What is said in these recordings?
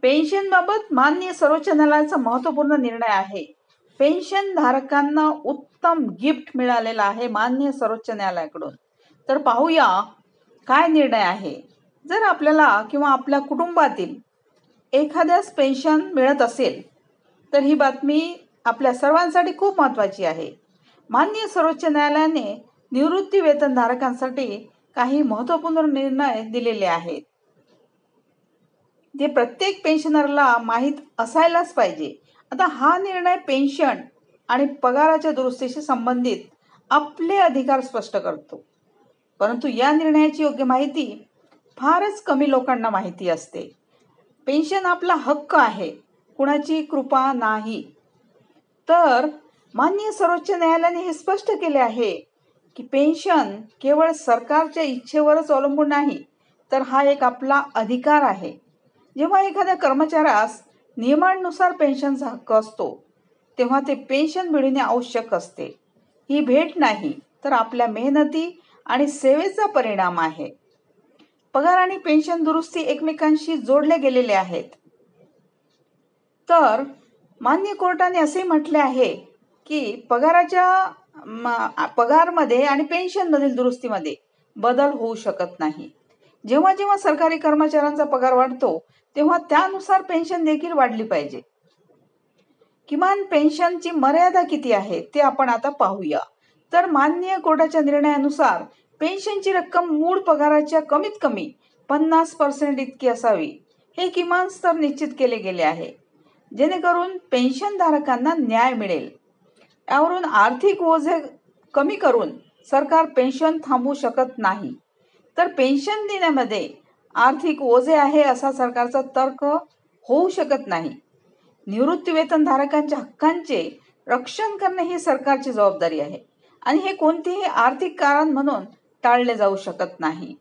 पेन्शनबाबत माननीय सर्वोच्च न्यायालयाचा महत्त्वपूर्ण निर्णय आहे. पेन्शन धारकांना उत्तम गिफ्ट मिळालेला आहे माननीय सर्वोच्च न्यायालयाकडून. तर पाहूया काय निर्णय आहे. जर आपल्याला किंवा आपल्या कुटुंबातील एखाद्यास पेन्शन मिळत असेल तर ही बातमी आपल्या सर्वांसाठी खूप महत्त्वाची आहे. माननीय सर्वोच्च न्यायालयाने निवृत्ती वेतन धारकांसाठी काही महत्त्वपूर्ण निर्णय दिलेले आहेत. जे प्रत्येक पेन्शनरला माहीत असायलाच पाहिजे. आता हा निर्णय पेन्शन आणि पगाराच्या दुरुस्तीशी संबंधित आपले अधिकार स्पष्ट करतो. परंतु या निर्णयाची योग्य माहिती फारच कमी लोकांना माहिती असते. पेन्शन आपला हक्क आहे, कुणाची कृपा नाही. तर माननीय सर्वोच्च न्यायालयाने हे स्पष्ट केले आहे की पेन्शन केवळ सरकारच्या इच्छेवरच अवलंबून नाही, तर हा एक आपला अधिकार आहे. जेव्हा एखाद्या कर्मचाऱ्यास नियमांनुसार पेन्शनचा हक्क असतो तेव्हा ते पेन्शन मिळवणे आवश्यक असते. ही भेट नाही तर आपल्या मेहनती आणि सेवेचा परिणाम आहे. पगार आणि पेन्शन दुरुस्ती एकमेकांशी जोडले गेलेले आहेत. तर मान्य कोर्टाने असे म्हटले आहे की पगारमध्ये आणि पेन्शनमधील दुरुस्तीमध्ये बदल होऊ शकत नाही. जेव्हा जेव्हा सरकारी कर्मचाऱ्यांचा पगार वाढतो तेव्हा त्यानुसार पेन्शन देखील वाढली पाहिजे. किमान पेन्शनची मर्यादा किती आहे ते आपण आता पाहूया. तर माननीय कोर्टाच्या निर्णयानुसार पेन्शनची रक्कम मूळ पगाराच्या कमीत कमी 50% इतकी असावी, हे किमान स्तर निश्चित केले गेले आहे, जेणेकरून पेन्शन धारकांना न्याय मिळेल. यावरून आर्थिक ओझे कमी करून सरकार पेन्शन थांबवू शकत नाही. तर पेन्शन देण्यामध्ये आर्थिक ओझे आहे असा सरकारचा तर्क होऊ शकत नाही. निवृत्ती वेतन धारकांच्या हक्कांचे रक्षण करणे ही सरकारची जबाबदारी आहे आणि हे कोणतेही आर्थिक कारण म्हणून टाळले जाऊ शकत नाही.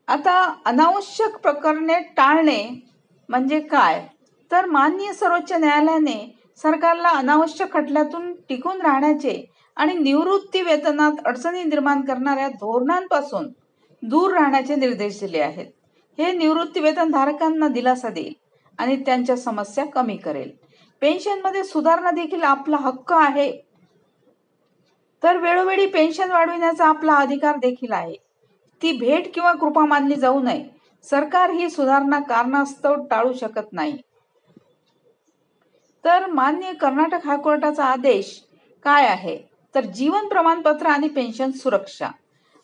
आता अनावश्यक प्रकरणे टाळणे म्हणजे काय? तर माननीय सर्वोच्च न्यायालयाने सरकारला अनावश्यक खटल्यातून टिकून राहण्याचे आणि निवृत्ती वेतनात अडचणी निर्माण करणाऱ्या धोरणांपासून दूर राहण्याचे निर्देश दिले आहेत. हे निवृत्ती वेतन धारकांना दिलासा देईल आणि त्यांच्या समस्या कमी करेल. पेन्शनमध्ये सुधारणा देखील आपला हक्क आहे. तर वेळोवेळी पेन्शन वाढविण्याचा आपला अधिकार देखील आहे. ती भेट किंवा कृपा मानली जाऊ नये. सरकार ही सुधारणा कारणास्तव टाळू शकत नाही. तर माननीय कर्नाटक हायकोर्टाचा आदेश काय आहे? तर जीवन प्रमाणपत्र आणि पेन्शन सुरक्षा.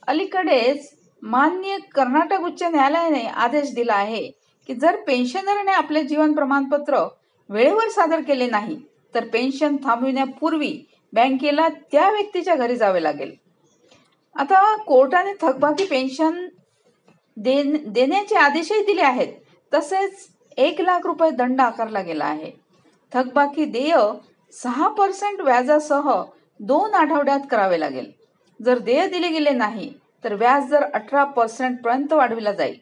अलीकडेच माननीय कर्नाटक उच्च न्यायालयाने आदेश दिला आहे की जर पेन्शनरने आपले जीवन प्रमाणपत्र वेळेवर सादर केले नाही तर पेन्शन थांबविण्यापूर्वी बँकेला त्या व्यक्तीच्या घरी जावे लागेल. आता कोर्टाने थकबाकी पेन्शन देण्याचे आदेशही दिले आहेत. तसेच 1,00,000 रुपये दंड आकारला गेला आहे. थकबाकी देय 6% व्याजासह 2 आठवड्यात करावे लागेल. जर देय दिले गेले नाही तर व्याज दर 18% पर्यंत वाढविला जाईल.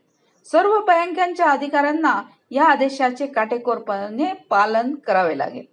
सर्व बँकांच्या अधिकाऱ्यांना या आदेशाचे काटेकोरपणे पालन करावे लागेल.